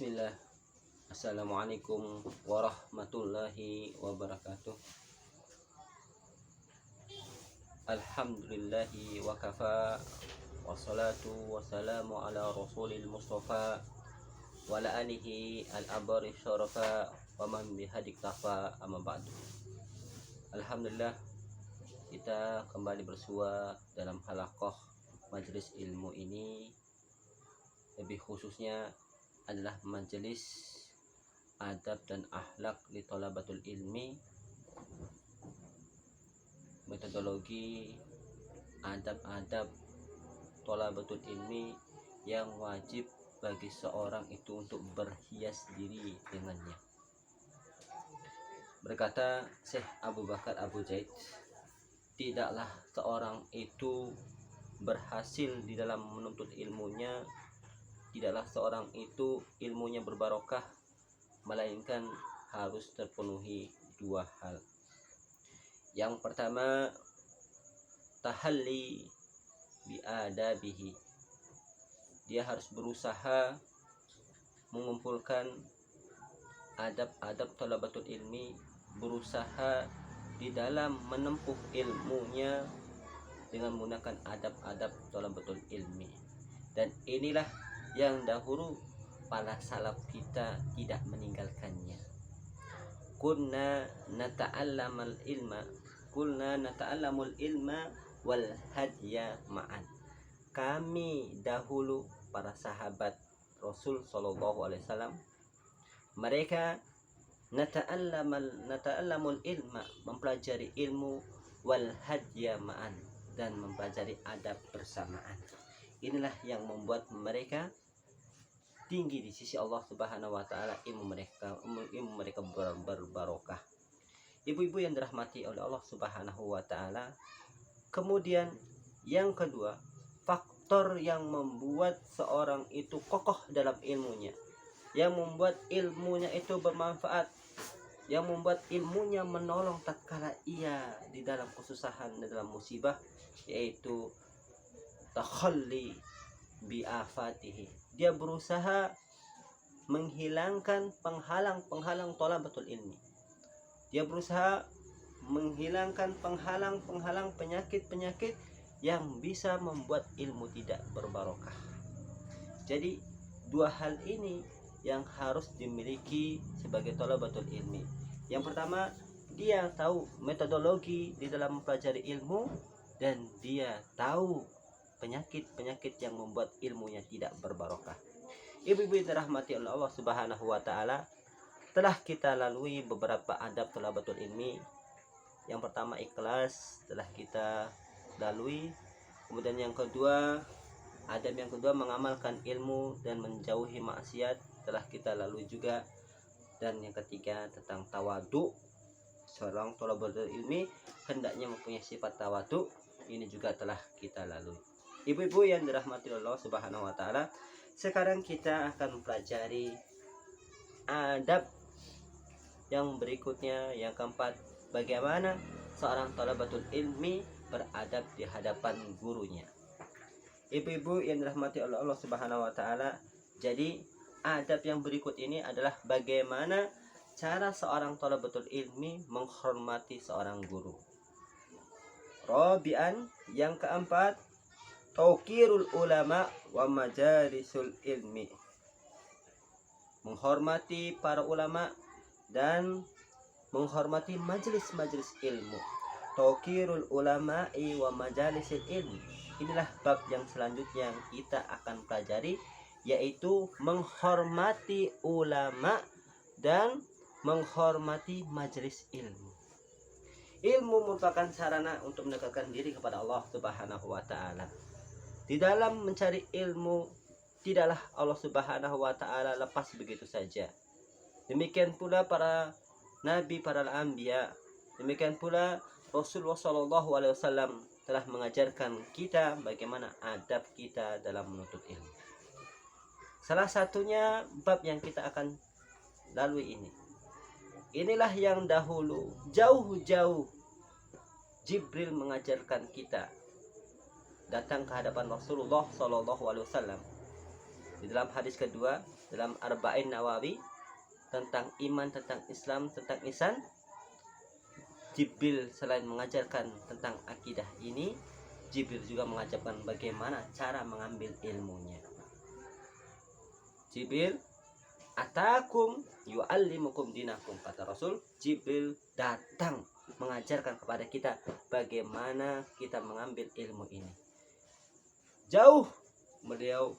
Bismillah. Assalamualaikum warahmatullahi wabarakatuh. Alhamdulillahi wa kafa, wassalatu wassalamu ala rasulil mustafa wa ala alihi al-abari syarafa wa man bihadik tafa, amma ba'du. Alhamdulillah, kita kembali bersua dalam halaqah majelis ilmu ini, lebih khususnya adalah majelis adab dan akhlak li thalabatul ilmi, metodologi adab-adab thalabatul ilmi yang wajib bagi seorang itu untuk berhias diri dengannya. Berkata Syekh Abu Bakar Abu Zaid, tidaklah seorang itu berhasil di dalam menuntut ilmunya, tidaklah seorang itu ilmunya berbarokah, melainkan harus terpenuhi dua hal. Yang pertama, tahalli biadabihi. Dia harus berusaha mengumpulkan adab-adab thalabatul ilmi, berusaha di dalam menempuh ilmunya dengan menggunakan adab-adab thalabatul ilmi. Dan inilah yang dahulu para salaf kita tidak meninggalkannya. Kunna nata'allamul ilma wal hadya ma'an. Kami dahulu para sahabat Rasul sallallahu alaihi wasallam, mereka nata'allamul ilma, mempelajari ilmu, wal hadya ma'an, dan mempelajari adab bersamaan. Inilah yang membuat mereka tinggi di sisi Allah Subhanahu wa taala, ilmu mereka berbarokah. Ibu-ibu yang dirahmati oleh Allah Subhanahu wa taala. Kemudian yang kedua, faktor yang membuat seorang itu kokoh dalam ilmunya, yang membuat ilmunya itu bermanfaat, yang membuat ilmunya menolong tatkala ia di dalam kesusahan, di dalam musibah, yaitu takhalli bi'afatihi. Dia berusaha menghilangkan penghalang-penghalang thalabatul ilmi. Dia berusaha menghilangkan penghalang-penghalang penyakit-penyakit yang bisa membuat ilmu tidak berbarokah. Jadi dua hal ini yang harus dimiliki sebagai thalabatul ilmi. Yang pertama, dia tahu metodologi di dalam mempelajari ilmu, dan dia tahu penyakit-penyakit yang membuat ilmunya tidak berbarokah. Ibu-ibu yang dirahmati oleh Allah Subhanahu wa taala, telah kita lalui beberapa adab thalabatul ilmi. Yang pertama, ikhlas, telah kita lalui. Kemudian yang kedua, adab yang kedua, mengamalkan ilmu dan menjauhi maksiat, telah kita lalui juga. Dan yang ketiga, tentang tawadu. Seorang thalabatul ilmi hendaknya mempunyai sifat tawadu, ini juga telah kita lalui. Ibu-ibu yang dirahmati Allah Subhanahu wa taala, sekarang kita akan mempelajari adab yang berikutnya, yang keempat, bagaimana seorang thalabatul ilmi beradab di hadapan gurunya. Ibu-ibu yang dirahmati oleh Allah Subhanahu wa taala, jadi adab yang berikut ini adalah bagaimana cara seorang thalabatul ilmi menghormati seorang guru. Rabi'an, yang keempat, tauqirul ulama wa majalisul ilmi. Menghormati para ulama dan menghormati majelis-majelis ilmu. Tauqirul ulama'i wa majalisil ilmi. Inilah bab yang selanjutnya yang kita akan pelajari, yaitu menghormati ulama dan menghormati majelis ilmu. Ilmu merupakan sarana untuk mendekatkan diri kepada Allah Subhanahu wa taala. Di dalam mencari ilmu, tidaklah Allah Subhanahu wa taala lepas begitu saja. Demikian pula para nabi, para anbiya, demikian pula Rasulullah sallallahu alaihi wasallam telah mengajarkan kita bagaimana adab kita dalam menuntut ilmu. Salah satunya bab yang kita akan lalui ini. Inilah yang dahulu jauh-jauh Jibril mengajarkan kita, datang ke hadapan Rasulullah sallallahu alaihi wasallam Di dalam hadis kedua dalam Arba'in Nawawi tentang iman, tentang Islam, tentang ihsan, Jibril selain mengajarkan tentang akidah ini, Jibril juga mengajarkan bagaimana cara mengambil ilmunya. Jibril, atakum yu'allimukum dinakum, kata Rasul. Jibril datang mengajarkan kepada kita bagaimana kita mengambil ilmu ini. Jauh beliau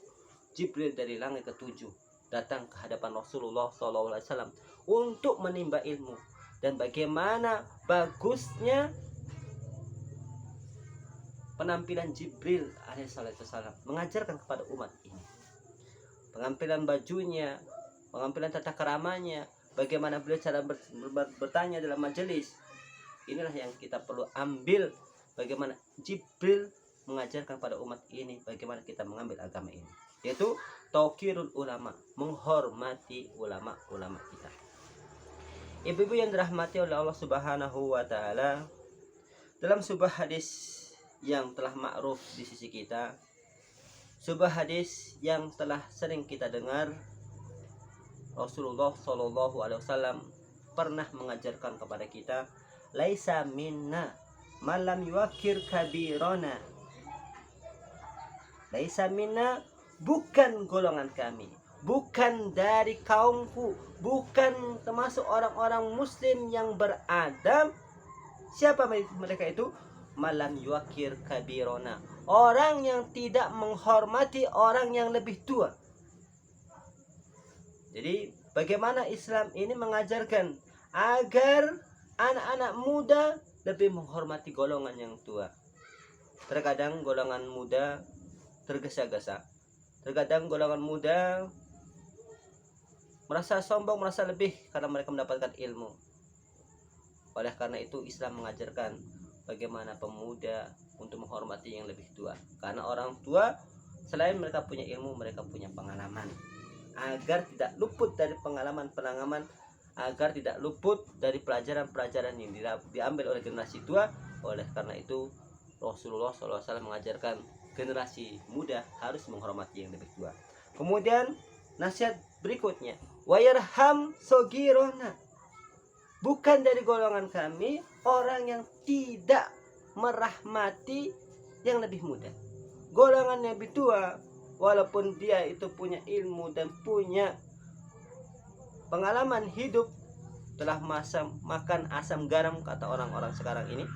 Jibril dari langit ketujuh datang ke hadapan Rasulullah SAW untuk menimba ilmu, dan bagaimana bagusnya penampilan Jibril alaihissalam mengajarkan kepada umat ini. Pengambilan bajunya, pengambilan tata keramanya, bagaimana beliau cara bertanya dalam majelis. Inilah yang kita perlu ambil, bagaimana Jibril mengajarkan pada umat ini bagaimana kita mengambil agama ini, yaitu tauqirul ulama, menghormati ulama-ulama kita. Ibu-ibu yang dirahmati oleh Allah Subhanahu wa taala, dalam sebuah hadis yang telah ma'ruf di sisi kita, sebuah hadis yang telah sering kita dengar, Rasulullah Shallallahu alaihi wasallam pernah mengajarkan kepada kita, laisa minna malam yuakir kabirona. Laisa minna, bukan golongan kami, bukan dari kaumku, bukan termasuk orang-orang muslim yang beradab. Siapa mereka itu? Malam yuakir kabirona, orang yang tidak menghormati orang yang lebih tua. Jadi bagaimana Islam ini mengajarkan agar anak-anak muda lebih menghormati golongan yang tua. Terkadang golongan muda tergesa-gesa, terkadang golongan muda merasa sombong, merasa lebih karena mereka mendapatkan ilmu. Oleh karena itu Islam mengajarkan bagaimana pemuda untuk menghormati yang lebih tua, karena orang tua selain mereka punya ilmu, mereka punya pengalaman. Agar tidak luput dari pengalaman, agar tidak luput dari pelajaran-pelajaran yang diambil oleh generasi tua. Oleh karena itu Rasulullah SAW mengajarkan generasi muda harus menghormati yang lebih tua. Kemudian nasihat berikutnya, wayarham sogirona, bukan dari golongan kami orang yang tidak merahmati yang lebih muda. Golongan yang lebih tua, walaupun dia itu punya ilmu dan punya pengalaman hidup, telah makan asam garam kata orang-orang sekarang ini,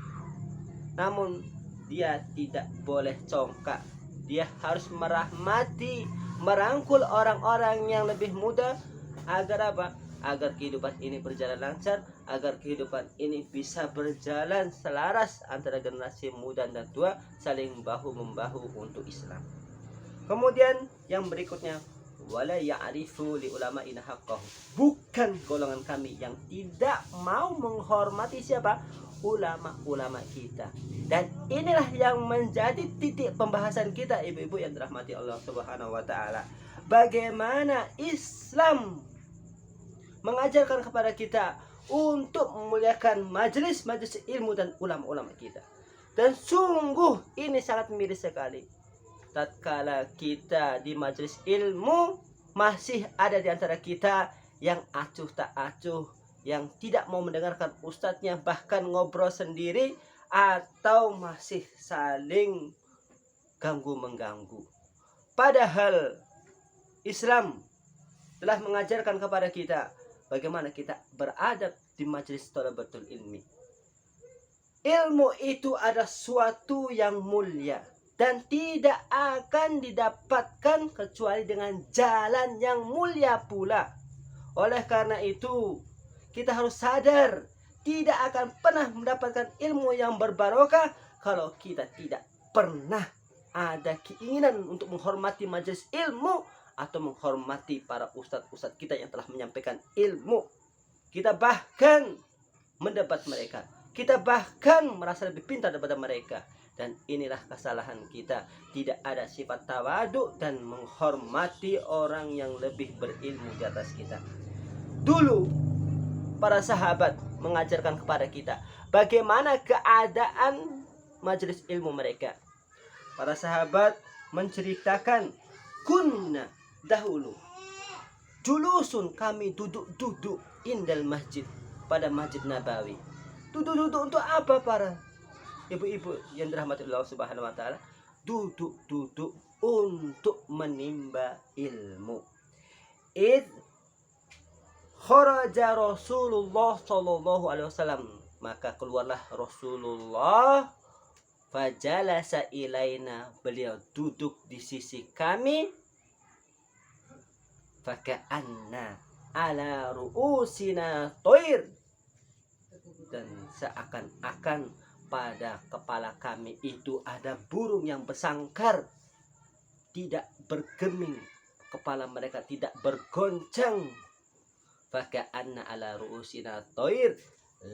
namun dia tidak boleh congkak. Dia harus merahmati, merangkul orang-orang yang lebih muda. Agar apa? Agar kehidupan ini berjalan lancar, agar kehidupan ini bisa berjalan selaras antara generasi muda dan tua, saling bahu-membahu untuk Islam. Kemudian yang berikutnya, wala ya'rifu li ulama'ina haqqahu, bukan golongan kami yang tidak mau menghormati siapa? Ulama-ulama kita. Dan inilah yang menjadi titik pembahasan kita, ibu-ibu yang dirahmati Allah Subhanahu wa taala. Bagaimana Islam mengajarkan kepada kita untuk memuliakan majelis-majelis ilmu dan ulama-ulama kita. Dan sungguh ini sangat miris sekali. Tatkala kita di majelis ilmu, masih ada di antara kita yang acuh tak acuh, yang tidak mau mendengarkan ustadznya, bahkan ngobrol sendiri, atau masih saling ganggu-mengganggu. Padahal Islam telah mengajarkan kepada kita bagaimana kita beradab di majelis thalabatul ilmi. Ilmu itu adalah suatu yang mulia dan tidak akan didapatkan kecuali dengan jalan yang mulia pula. Oleh karena itu, kita harus sadar, tidak akan pernah mendapatkan ilmu yang berbarokah kalau kita tidak pernah ada keinginan untuk menghormati majelis ilmu atau menghormati para ustadz-ustadz kita yang telah menyampaikan ilmu. Kita bahkan mendebat mereka, kita bahkan merasa lebih pintar daripada mereka. Dan inilah kesalahan kita, tidak ada sifat tawaduk dan menghormati orang yang lebih berilmu di atas kita. Dulu para sahabat mengajarkan kepada kita bagaimana keadaan majelis ilmu mereka. Para sahabat menceritakan, kunna dahulu julusun kami duduk-duduk indal masjid, pada Masjid Nabawi. Duduk-duduk untuk apa para ibu-ibu yang dirahmati Allah Subhanahu wa taala? Duduk-duduk untuk menimba ilmu. Id kharaja Rasulullah sallallahu alaihi wasallam, maka keluarlah Rasulullah, fajalasa ilaina, beliau duduk di sisi kami, faka'anna ala ru'usina toir, dan seakan-akan pada kepala kami itu ada burung yang bersangkar, tidak bergeming, kepala mereka tidak bergoncang. Faka'anna ala ru'usina toir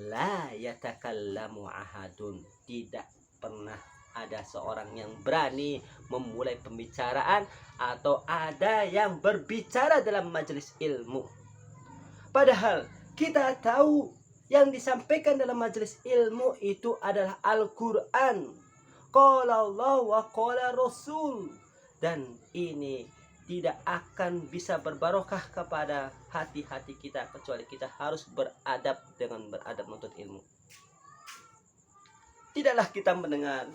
la yatakallamu ahadun, tidak pernah ada seorang yang berani memulai pembicaraan atau ada yang berbicara dalam majelis ilmu. Padahal kita tahu yang disampaikan dalam majelis ilmu itu adalah Al-Quran. Qala Allah wa qala Rasul. Dan ini tidak akan bisa berbarokah kepada hati-hati kita kecuali kita harus beradab dengan beradab menuntut ilmu. Tidaklah kita mendengar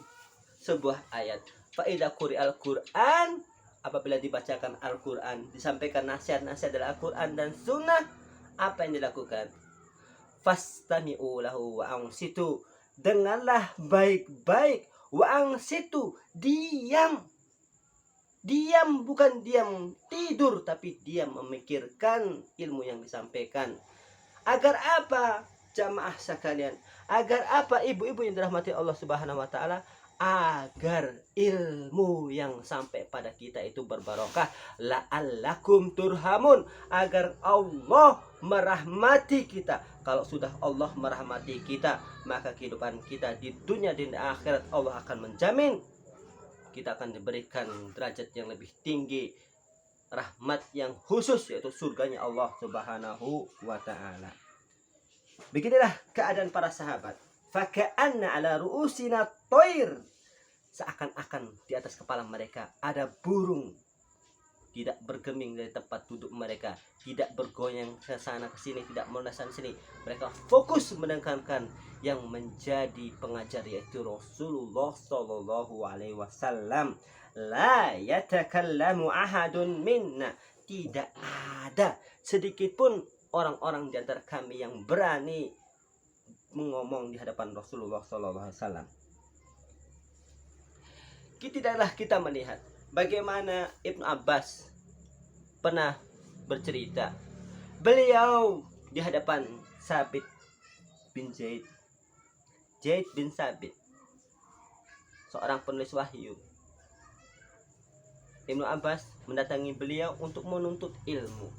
sebuah ayat, faida quri'al Quran, apabila dibacakan Al-Quran, disampaikan nasihat-nasihat dari Al-Quran dan Sunnah, apa yang dilakukan? Fastami'u lahu wa ansitu, dengarlah baik-baik, wa ansitu, diam. Diam, bukan diam tidur, tapi diam memikirkan ilmu yang disampaikan. Agar apa jamaah sekalian? Agar apa ibu-ibu yang dirahmati Allah Subhanahu wa taala? Agar ilmu yang sampai pada kita itu berbarokah, la'allakum turhamun, agar Allah merahmati kita. Kalau sudah Allah merahmati kita, maka kehidupan kita di dunia dan di akhirat Allah akan menjamin kita akan diberikan derajat yang lebih tinggi, rahmat yang khusus, yaitu surganya Allah Subhanahu wa taala. Beginilah keadaan para sahabat. Faka'anna ala ru'usina toir, seakan-akan di atas kepala mereka ada burung, tidak bergeming dari tempat duduk mereka, tidak bergoyang ke sana ke sini, tidak menasan sini. Mereka fokus mendengarkan yang menjadi pengajar, yaitu Rasulullah sallallahu alaihi wasallam. La yatakallamu ahadun minna, tidak ada sedikit pun orang-orang di antara kami yang berani mengomong di hadapan Rasulullah sallallahu alaihi wasallam. Tidaklah kita melihat bagaimana Ibnu Abbas pernah bercerita, beliau di hadapan Sabit bin Zaid bin Sabit, seorang penulis wahyu. Ibnu Abbas mendatangi beliau untuk menuntut ilmu.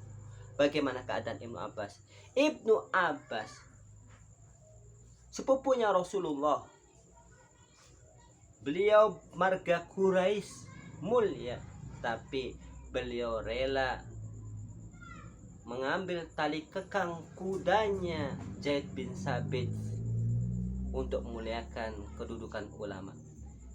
Bagaimana keadaan Ibnu Abbas? Ibnu Abbas sepupunya Rasulullah. Beliau marga Quraisy mulia, tapi beliau rela mengambil tali kekang kudanya Zaid bin Sabit untuk memuliakan kedudukan ulama.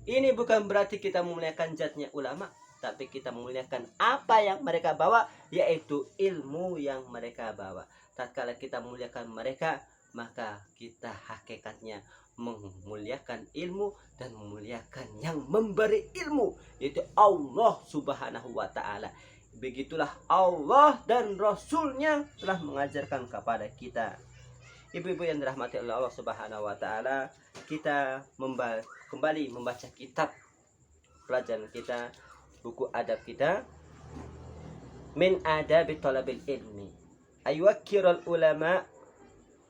Ini bukan berarti kita memuliakan zatnya ulama, tapi kita memuliakan apa yang mereka bawa, yaitu ilmu yang mereka bawa. Tatkala kita memuliakan mereka, maka kita hakikatnya memuliakan ilmu dan memuliakan yang memberi ilmu, yaitu Allah Subhanahu wa taala. Begitulah Allah dan Rasulnya telah mengajarkan kepada kita. Ibu-ibu yang dirahmati oleh Allah Subhanahu wa taala, kita kembali membaca kitab pelajaran kita, buku adab kita, min adabi talabil ilmi ayuwakkirul ulama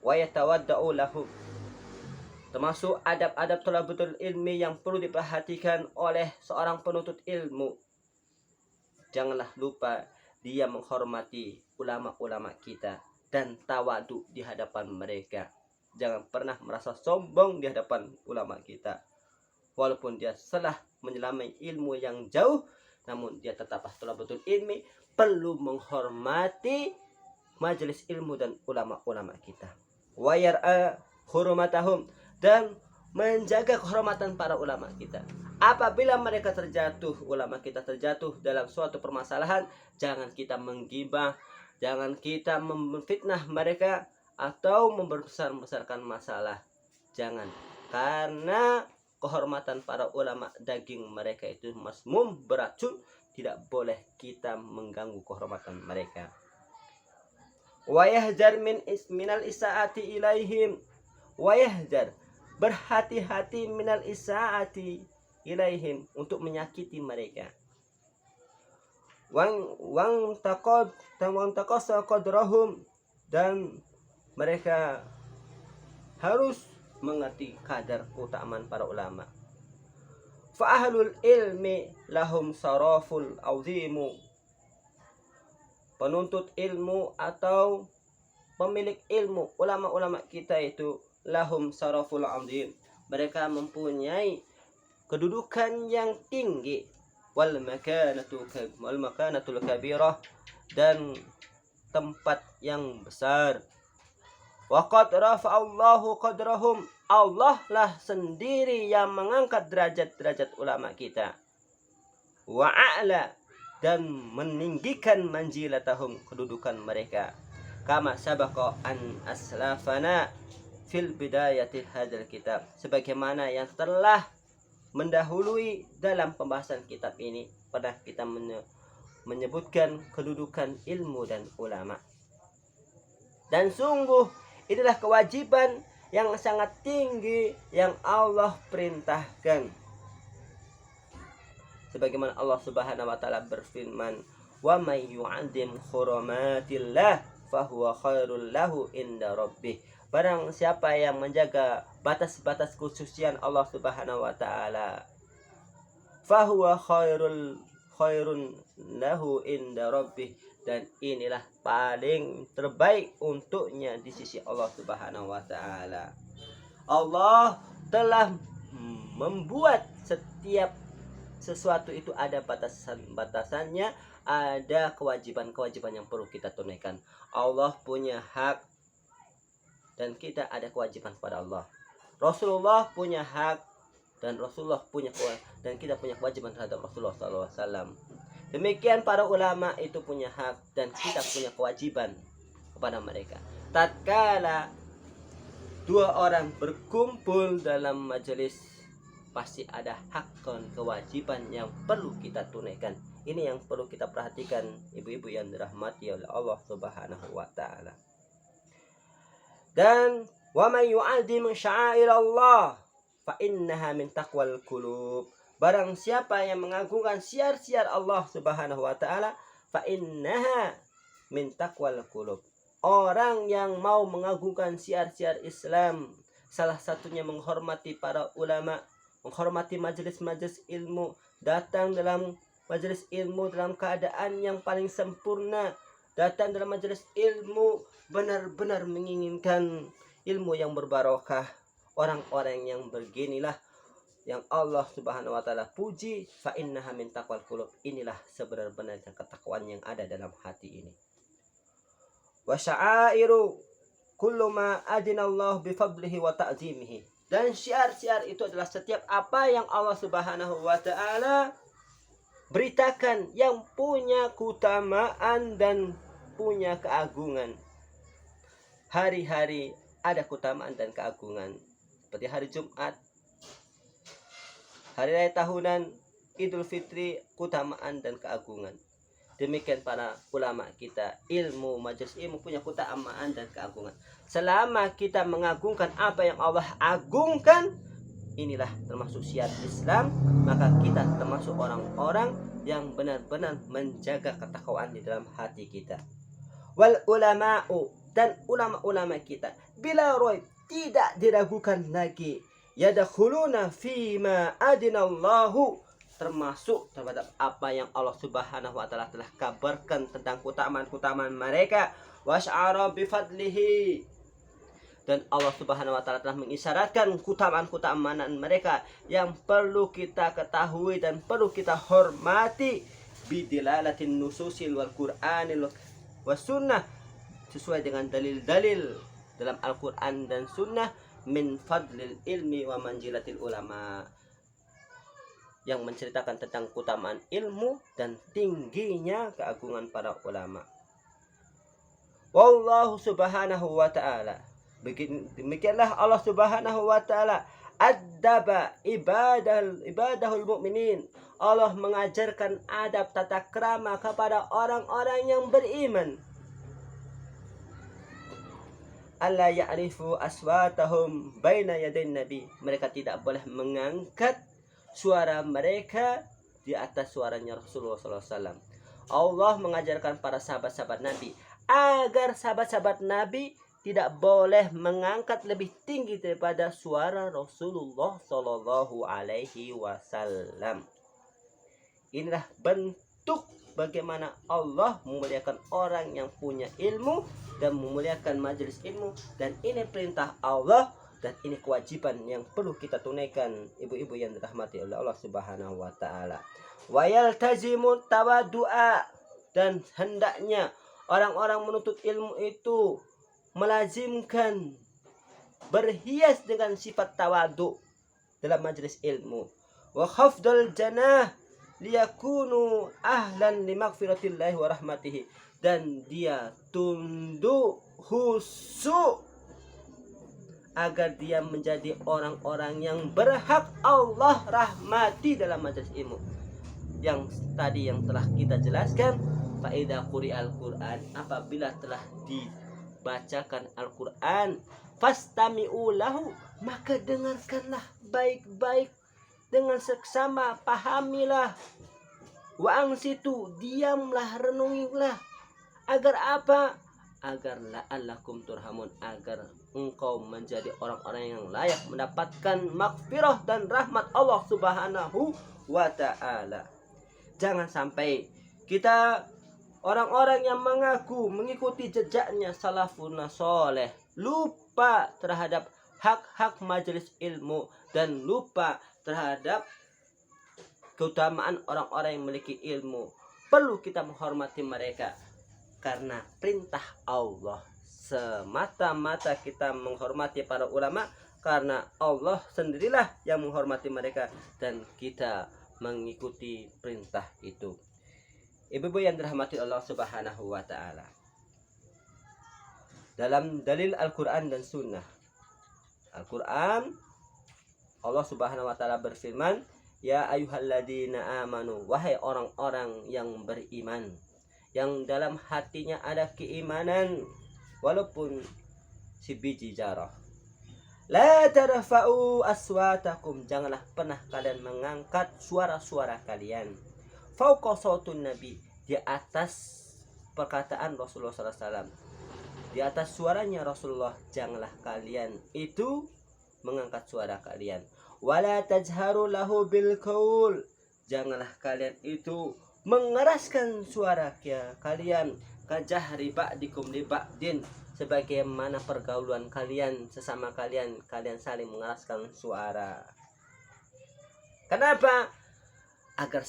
wa yatawadda'u lahum. Termasuk adab-adab talabatul ilmi yang perlu diperhatikan oleh seorang penuntut ilmu. Janganlah lupa dia menghormati ulama-ulama kita dan tawadu di hadapan mereka. Jangan pernah merasa sombong di hadapan ulama kita. Walaupun dia telah menyelami ilmu yang jauh, namun dia tetaplah talabatul ilmi, perlu menghormati majelis ilmu dan ulama-ulama kita. Wa yar'a hurumatahum, dan menjaga kehormatan para ulama kita. Apabila mereka terjatuh, ulama kita terjatuh dalam suatu permasalahan, jangan kita menggibah, jangan kita memfitnah mereka atau membesar-besarkan masalah. Jangan. Karena kehormatan para ulama, daging mereka itu masmum, beracun, tidak boleh kita mengganggu kehormatan mereka. Wa yahjar minal isaati ilaihim. Wa yahjar, berhati-hati minal isaati ilaihim, untuk menyakiti mereka. Wang taqasa qadrahum, dan mereka harus mengerti kadar keutamaan para ulama. Fa ahlul ilmi lahum saraful azimu, penuntut ilmu atau pemilik ilmu, ulama-ulama kita itu lahum saraful azim, mereka mempunyai kedudukan yang tinggi, wal makanatul kabirah, dan tempat yang besar. Wa qad rafa'allahu qadrahum, Allah lah sendiri yang mengangkat derajat-derajat ulama kita. Wa a'la, dan meninggikan manjilatahum, kedudukan mereka. Kama sabaqa an aslafana fil bidayati hadzal kitab, sebagaimana yang telah mendahului dalam pembahasan kitab ini, pada kita menyebutkan kedudukan ilmu dan ulama. Dan sungguh inilah kewajiban yang sangat tinggi yang Allah perintahkan. Sebagaimana Allah Subhanahu wa taala berfirman, "Wa may yu'azzim hurumatillah fahuwa khairul lahu inda rabbih." Barang siapa yang menjaga batas-batas kesucian Allah Subhanahu wa taala, fahuwa khairun lahu inda rabbih, dan inilah paling terbaik untuknya di sisi Allah Subhanahu wa taala. Allah telah membuat setiap sesuatu itu ada batasan-batasannya, ada kewajiban-kewajiban yang perlu kita tunaikan. Allah punya hak dan kita ada kewajiban pada Allah. Rasulullah punya hak dan Rasulullah punya dan kita punya kewajiban terhadap Rasulullah SAW. Demikian para ulama itu punya hak dan kita punya kewajiban kepada mereka. Tatkala dua orang berkumpul dalam majelis, pasti ada hak dan kewajiban yang perlu kita tunaikan. Ini yang perlu kita perhatikan, ibu-ibu yang dirahmati oleh Allah Subhanahu wa taala. Dan wa may yu'azzim sya'airallah fa innaha min taqwal qulub. Barang siapa yang mengagungkan syiar-syiar Allah Subhanahu wa taala, fa innaha min taqwal qulub. Orang yang mau mengagungkan syiar-syiar Islam, salah satunya menghormati para ulama, menghormati majelis-majelis ilmu, datang dalam majelis ilmu dalam keadaan yang paling sempurna, datang dalam majelis ilmu benar-benar menginginkan ilmu yang berbarokah. Orang-orang yang beginilah yang Allah Subhanahu wa taala puji, fa innaha min taqwal qulub. Inilah sebenar-benarnya ketakwaan yang ada dalam hati ini. Wa sya'airu kullu ma adinallahu bi fadlihi wa ta'zimihi. Dan syiar-syiar itu adalah setiap apa yang Allah Subhanahu wa taala beritakan yang punya keutamaan dan punya keagungan. Hari-hari ada keutamaan dan keagungan, seperti hari Jumat, hari raya tahunan, Idul Fitri, keutamaan dan keagungan. Demikian para ulama kita, ilmu, majelis ilmu punya keutamaan dan keagungan. Selama kita mengagungkan apa yang Allah agungkan, inilah termasuk syiar Islam, maka kita termasuk orang-orang yang benar-benar menjaga ketakwaan di dalam hati kita. Wal ulama'u, dan ulama-ulama kita, bila raib, tidak diragukan lagi, yadkhuluna fima adinallahu, termasuk terhadap apa yang Allah Subhanahu wa taala telah kabarkan tentang keutamaan-keutamaan mereka, wasy'ara bi fadlihi, dan Allah Subhanahu wa taala telah mengisyaratkan keutamaan-keutamaan mereka yang perlu kita ketahui dan perlu kita hormati, bidilalatin nususil wal qur'anil was sunnah, sesuai dengan dalil-dalil dalam Al-Qur'an dan sunnah, min fadlil ilmi wa manjilatil ulama, yang menceritakan tentang keutamaan ilmu dan tingginya keagungan para ulama. Wallahu subhanahu wa ta'ala, demikianlah Allah subhanahu wa ta'ala adaba ibadahul mu'minin. Allah mengajarkan adab tata krama kepada orang-orang yang beriman. Alla ya'rifu aswatahum baina yadayn nabi. Mereka tidak boleh mengangkat suara mereka di atas suaranya Rasulullah SAW. Allah mengajarkan para sahabat-sahabat Nabi agar sahabat-sahabat Nabi tidak boleh mengangkat lebih tinggi daripada suara Rasulullah Sallallahu Alaihi Wasallam. Inilah bentuk bagaimana Allah memuliakan orang yang punya ilmu dan memuliakan majelis ilmu, dan ini perintah Allah dan ini kewajiban yang perlu kita tunaikan, ibu-ibu yang dirahmati oleh Allah Subhanahu wa taala. Wa yaltazimu tawaddu'a, dan hendaknya orang-orang menuntut ilmu itu melazimkan berhias dengan sifat tawadu dalam majelis ilmu. Wa khafdal janah liyakunu ahlan limaghfiratillahi wa rahmatihi, dan dia tunduk khusyuk agar dia menjadi orang-orang yang berhak Allah rahmati dalam majelis ilmu. Yang tadi yang telah kita jelaskan, faida quri'al Qur'an, apabila telah dibacakan Al-Qur'an, fastami'u lahu, maka dengarkanlah baik-baik dengan seksama, pahamilah. Wa ansitu, diamlah, renungilah. Agar apa? Agar la'allakum turhamun, agar engkau menjadi orang-orang yang layak mendapatkan maghfirah dan rahmat Allah Subhanahu wa ta'ala. Jangan sampai kita orang-orang yang mengaku mengikuti jejaknya salafun soleh lupa terhadap hak-hak majelis ilmu dan lupa terhadap keutamaan orang-orang yang memiliki ilmu. Perlu kita menghormati mereka karena perintah Allah. Semata-mata kita menghormati para ulama karena Allah sendirilah yang menghormati mereka dan kita mengikuti perintah itu. Ibu-ibu yang dirahmati Allah Subhanahu wa taala, dalam dalil Al-Qur'an dan Sunnah, Al-Qur'an, Allah Subhanahu wa taala berfirman, ya ayyuhalladzina amanu, wahai orang-orang yang beriman, yang dalam hatinya ada keimanan walaupun sebiji zarah. La tarfa'u aswatakum, janganlah pernah kalian mengangkat suara-suara kalian fauqa sautun nabi, di atas perkataan Rasulullah SAW, di atas suaranya Rasulullah. Janganlah kalian itu mengangkat suara kalian. Wala tajharu lahu bil qaul, janganlah kalian itu mengeraskan suara kalian kajahri ba'dikum li ba'din, sebagaimana pergaulan kalian sesama kalian saling mengeraskan suara. Kenapa? Agar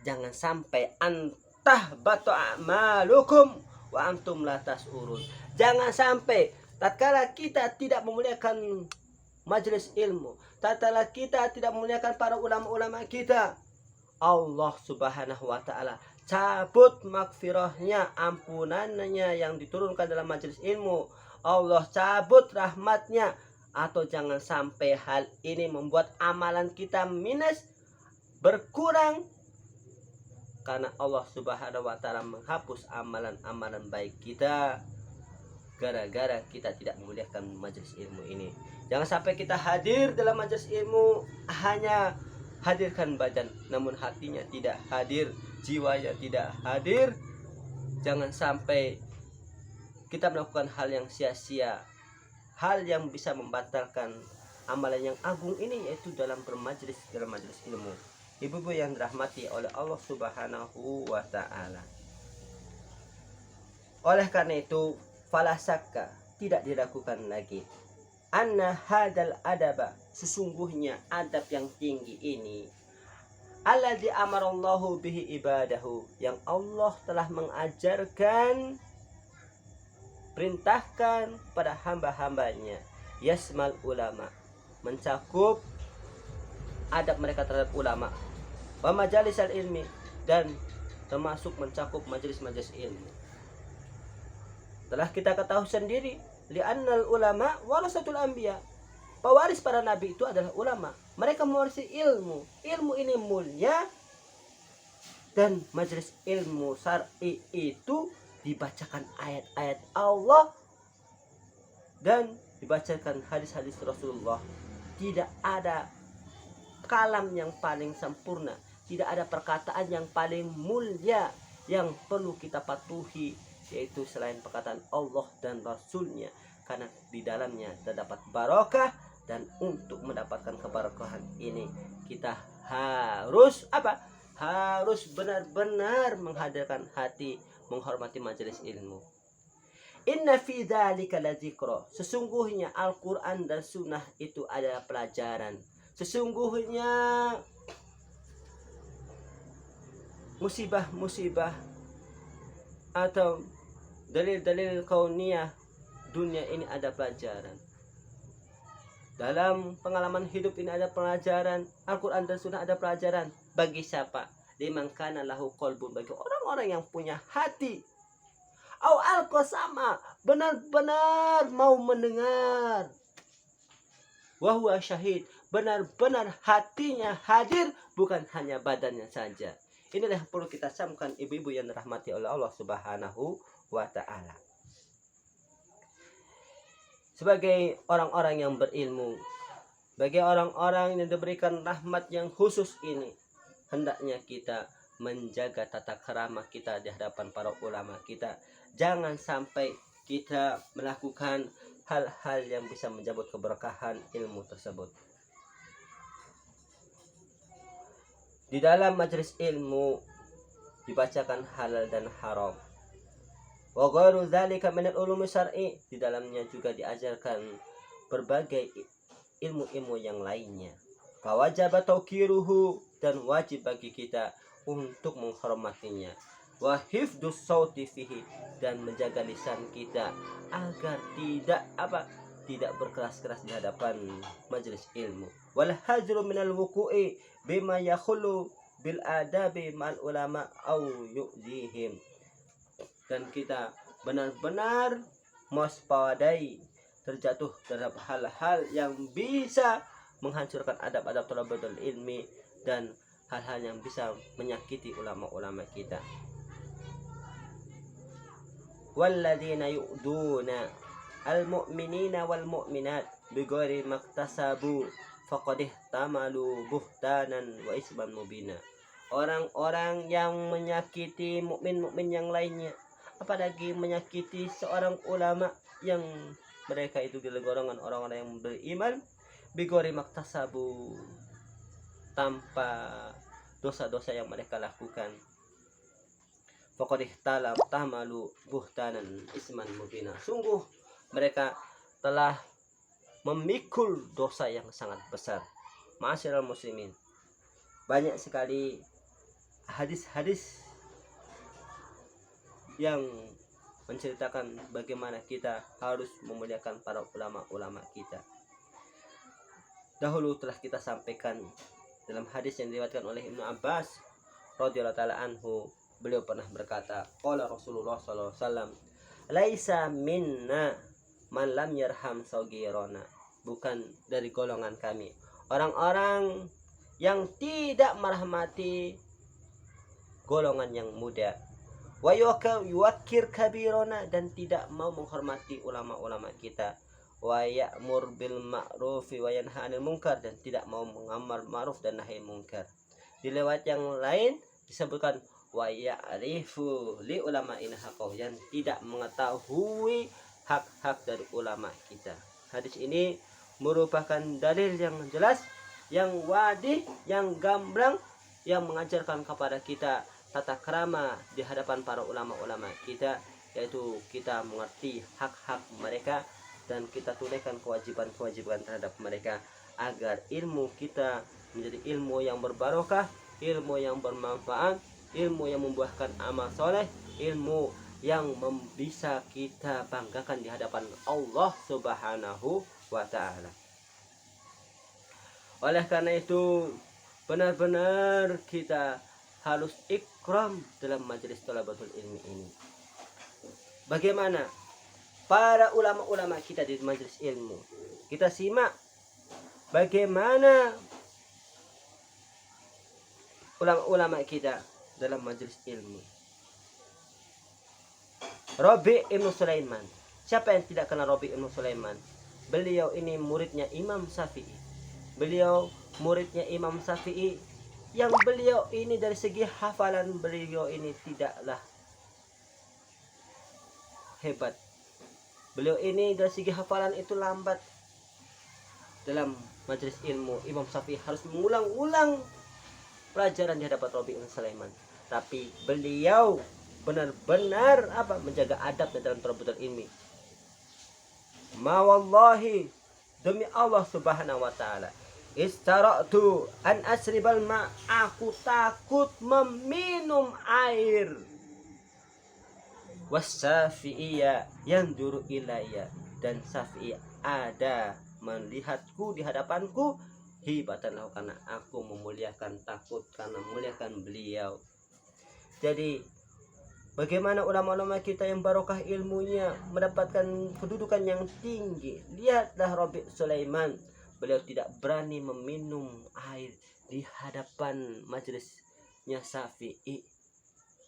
jangan sampai antah batu a'malukum wa antum la tas'urun. Jangan sampai tatkala kita tidak memuliakan majelis ilmu, tatkala kita tidak memuliakan para ulama-ulama kita, Allah Subhanahu wa taala cabut maghfirahnya, ampunannya yang diturunkan dalam majelis ilmu. Allah cabut rahmatnya. Atau jangan sampai hal ini membuat amalan kita minus, berkurang, karena Allah Subhanahu wa taala menghapus amalan-amalan baik kita gara-gara kita tidak memuliakan majelis ilmu ini. Jangan sampai kita hadir dalam majelis ilmu hanya hadirkan badan namun hatinya tidak hadir, jiwanya tidak hadir. Jangan sampai kita melakukan hal yang sia-sia, hal yang bisa membatalkan amalan yang agung ini, yaitu dalam majelis ilmu. Ibu-ibu yang dirahmati oleh Allah Subhanahu wa taala. Oleh karena itu, fala syakka, tidak diragukan lagi, anna hadal adaba, sesungguhnya adab yang tinggi ini, alladzi amarallahu bihi ibadahu, yang Allah telah mengajarkan, perintahkan pada hamba-hambanya, yasmal ulama, mencakup adab mereka terhadap ulama, wa majalis al-ilmi, dan termasuk mencakup majelis-majelis ilmu. Telah kita ketahui sendiri, li'annal ulama warasatul anbiya, pewaris para nabi itu adalah ulama. Mereka mewarisi ilmu. Ilmu ini mulia, dan majelis ilmu syar'i itu dibacakan ayat-ayat Allah dan dibacakan hadis-hadis Rasulullah. Tidak ada kalam yang paling sempurna, tidak ada perkataan yang paling mulia yang perlu kita patuhi, yaitu selain perkataan Allah dan Rasulnya, karena di dalamnya terdapat barokah. Dan untuk mendapatkan keberkahan ini, kita harus apa? Harus benar-benar menghadirkan hati, menghormati majelis ilmu. Inna fi dzalika ladzikra, sesungguhnya Al-Quran dan Sunnah itu adalah pelajaran. Sesungguhnya musibah-musibah atau dalil-dalil kauniyah dunia ini ada pelajaran. Dalam pengalaman hidup ini ada pelajaran. Al-Quran dan Sunnah ada pelajaran. Bagi siapa? Liman kana lahu qalbun, bagi orang-orang yang punya hati. Au al-qasama, benar-benar mau mendengar. Wa huwa syahid, benar-benar hatinya hadir, bukan hanya badannya saja. Inilah yang perlu kita camkan, ibu-ibu yang dirahmati oleh Allah Subhanahu wa ta'ala. Sebagai orang-orang yang berilmu, bagi orang-orang yang diberikan rahmat yang khusus ini, hendaknya kita menjaga tata krama kita di hadapan para ulama kita. Jangan sampai kita melakukan hal-hal yang bisa mencabut keberkahan ilmu tersebut. Di dalam majelis ilmu dibacakan halal dan haram. Wa ghairu dzalika min al-ulumi syar'i, di dalamnya juga diajarkan berbagai ilmu-ilmu yang lainnya. Fa wajaba tauqiruhu, dan wajib bagi kita untuk menghormatinya. Wa hifdzus sauti fihi, dan menjaga lisan kita agar tidak berkeras-keras di hadapan majelis ilmu. Wal hajru minal wuqu'i bima yakhulu bil adabi ma'al ulama au yu'dihim, dan kita benar-benar mewaspadai terjatuh terhadap hal-hal yang bisa menghancurkan adab-adab thalabatul ilmi dan hal-hal yang bisa menyakiti ulama-ulama kita. Walladzina yu'duna al-mu'minina wal mu'minat bighairi maktasabu faqad ihtamalu buhtanan wa isman mubina. Orang-orang yang menyakiti mukmin-mukmin yang lainnya, apalagi menyakiti seorang ulama yang mereka itu di golongan orang-orang yang beriman, bighairi maktasabu, tanpa dosa-dosa yang mereka lakukan. Faqad ihtamalu buhtanan isman mubina, sungguh mereka telah memikul dosa yang sangat besar. Ma'asyiral muslimin, banyak sekali hadis-hadis yang menceritakan bagaimana kita harus memuliakan para ulama-ulama kita. Dahulu telah kita sampaikan dalam hadis yang diriwayatkan oleh Ibnu Abbas radhiyallahu taala anhu, beliau pernah berkata, qala Rasulullah sallallahu alaihi wasallam, laisa minna man lam yarham saghirana, bukan dari golongan kami orang-orang yang tidak merahmati golongan yang muda, wa yuwakkir kabirona, dan tidak mau menghormati ulama-ulama kita, wa ya'mur bil ma'rufi wa yanha 'anil munkar, dan tidak mau mengamar ma'ruf dan nahi munkar. Di lewat yang lain disebutkan wa ya'rifu li ulama'ina haqqahu, yang tidak mengetahui hak-hak dari ulama kita. Hadis ini merupakan dalil yang jelas, yang wadih, yang gamblang, yang mengajarkan kepada kita tata krama di hadapan para ulama-ulama kita, yaitu kita mengerti hak-hak mereka dan kita tunaikan kewajiban-kewajiban terhadap mereka, agar ilmu kita menjadi ilmu yang berbarokah, ilmu yang bermanfaat, ilmu yang membuahkan amal soleh, ilmu yang bisa kita banggakan di hadapan Allah Subhanahu wa ta'ala. Oleh karena itu, benar-benar kita harus ikram dalam majelis thalabatul ilmi ini. Bagaimana para ulama-ulama kita di majelis ilmu? Kita simak bagaimana ulama-ulama kita dalam majelis ilmu. Rabi' ibn Sulaiman. Siapa yang tidak kenal Rabi' ibn Sulaiman? Beliau ini muridnya Imam Syafi'i. Beliau muridnya Imam Syafi'i, yang beliau ini dari segi hafalan beliau ini tidaklah hebat. Beliau ini dari segi hafalan itu lambat. Dalam majelis ilmu, Imam Syafi'i harus mengulang-ulang pelajaran di hadapan Rabi' ibn Sulaiman. Tapi beliau benar-benar menjaga adab dalam thalabatul ilmi. Ma wallahi, demi Allah subhanahu wa ta'ala, istara'tu an asribal ma', aku takut meminum air. Wasyafi'iyya yanzuru ilayya, dan Syafi'i ada melihatku di hadapanku, hibatan lahu, karena aku memuliakan, takut karena memuliakan beliau. Jadi bagaimana ulama-ulama kita yang barokah ilmunya mendapatkan kedudukan yang tinggi. Lihatlah Rabi' Sulaiman, beliau tidak berani meminum air di hadapan majelisnya Syafi'i.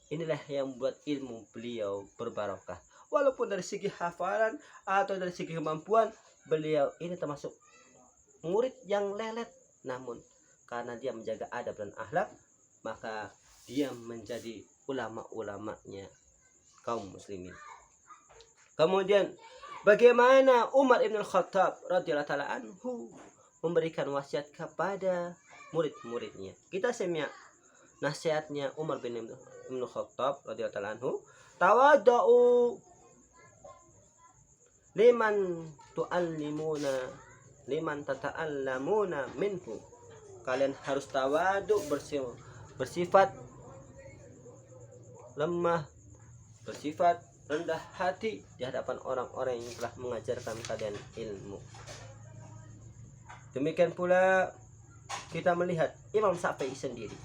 Inilah yang membuat ilmu beliau berbarokah. Walaupun dari segi hafalan atau dari segi kemampuan, beliau ini termasuk murid yang lelet, namun karena dia menjaga adab dan akhlak, maka dia menjadi ulama-ulamanya kaum muslimin. Kemudian bagaimana Umar ibn Khattab radhiyallahu taala anhu memberikan wasiat kepada murid-muridnya. Kita simak nasihatnya Umar bin Khattab radhiyallahu taala anhu. Tawadhu liman tu'allimuna liman tata'allamuna minhu. Kalian harus tawadu, bersifat lemah, bersifat rendah hati di hadapan orang-orang yang telah mengajarkan kalian ilmu. Demikian pula kita melihat Imam Syafi'i sendiri.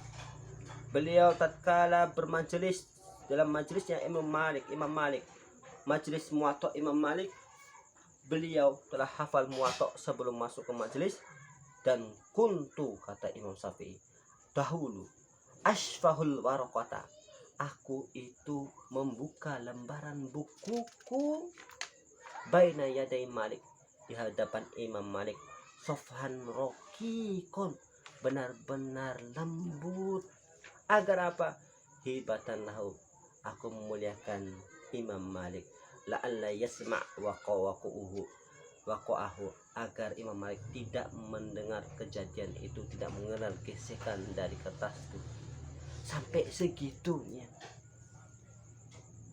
Beliau tatkala bermajelis dalam majelisnya Imam Malik, majelis Muwatta Imam Malik, beliau telah hafal Muwatta sebelum masuk ke majelis. Dan kuntu, kata Imam Syafi'i, dahulu asfahul waraqata, aku itu membuka lembaran bukuku baina yaday Malik, di hadapan Imam Malik, sofhan rokikon, benar-benar lembut. Agar apa? Hibatan lahu, aku memuliakan Imam Malik, la'alla yasma' waqa'ahu, agar Imam Malik tidak mendengar kejadian itu, tidak mengenal gesekan dari kertas itu. Sampai segitunya.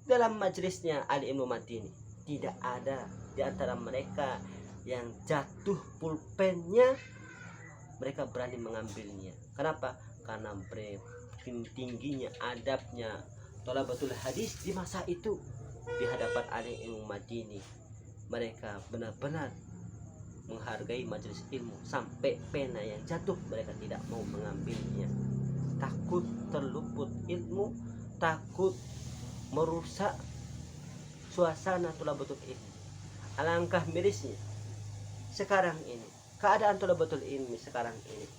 Dalam majelisnya Ali Ibnu Madini, tidak ada di antara mereka yang jatuh pulpennya, mereka berani mengambilnya. Kenapa? Karena tingginya adabnya thalabatul hadis di masa itu di hadapan Ali Ibnu Madini. Mereka benar-benar menghargai majelis ilmu, sampai pena yang jatuh mereka tidak mau mengambilnya. Takut terluput ilmu, takut merusak suasana thalabatul ilmi. Alangkah mirisnya sekarang ini, keadaan thalabatul ilmi sekarang ini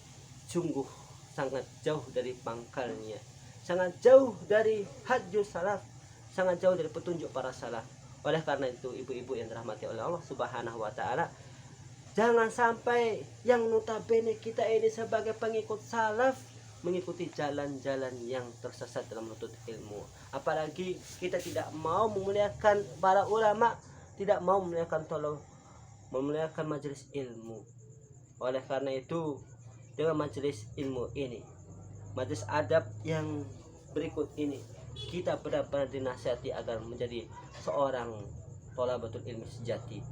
sungguh sangat jauh dari pangkalnya, sangat jauh dari hadjus salaf, sangat jauh dari petunjuk para salaf. Oleh karena itu, ibu-ibu yang dirahmati oleh Allah Subhanahu wa taala, jangan sampai yang notabene kita ini sebagai pengikut salaf mengikuti jalan-jalan yang tersesat dalam menuntut ilmu. Apalagi kita tidak mau memuliakan para ulama, tidak mau memuliakan majelis ilmu. Oleh karena itu, dengan majelis ilmu ini, majelis adab yang berikut ini, kita benar-benar dinasihati agar menjadi seorang thalabatul ilmi sejati.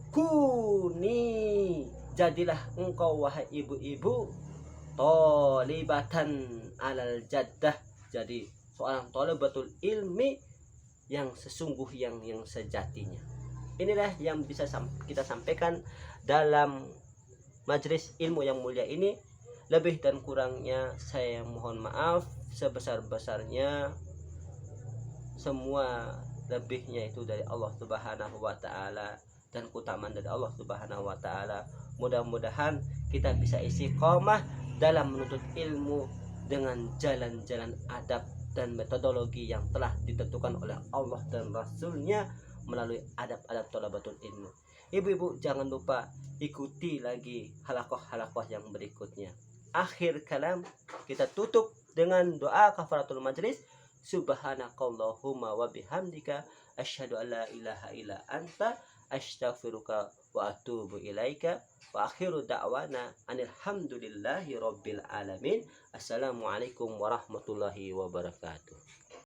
Kuni, jadilah engkau wahai ibu-ibu, thalibatan alal jaddah, jadi seorang thalabatul ilmi yang sesungguh, yang sejatinya. Inilah yang bisa kita sampaikan dalam majelis ilmu yang mulia ini. Lebih dan kurangnya saya mohon maaf sebesar-besarnya. Semua lebihnya itu dari Allah Subhanahu wa taala dan keutamaan dari Allah Subhanahu wa taala. Mudah-mudahan kita bisa istiqomah dalam menuntut ilmu dengan jalan-jalan adab dan metodologi yang telah ditentukan oleh Allah dan Rasulnya melalui adab-adab thalabatul ilmu. Ibu-ibu jangan lupa ikuti lagi halakoh-halakoh yang berikutnya. Akhir kalam kita tutup dengan doa kafaratul majlis. Subhanakallahumma wa bihamdika asyhadu an la ilaha illa anta astaghfiruka wa atubu ilaika wa akhiru da'wana alhamdulillahi rabbil alamin. Assalamualaikum warahmatullahi wabarakatuh.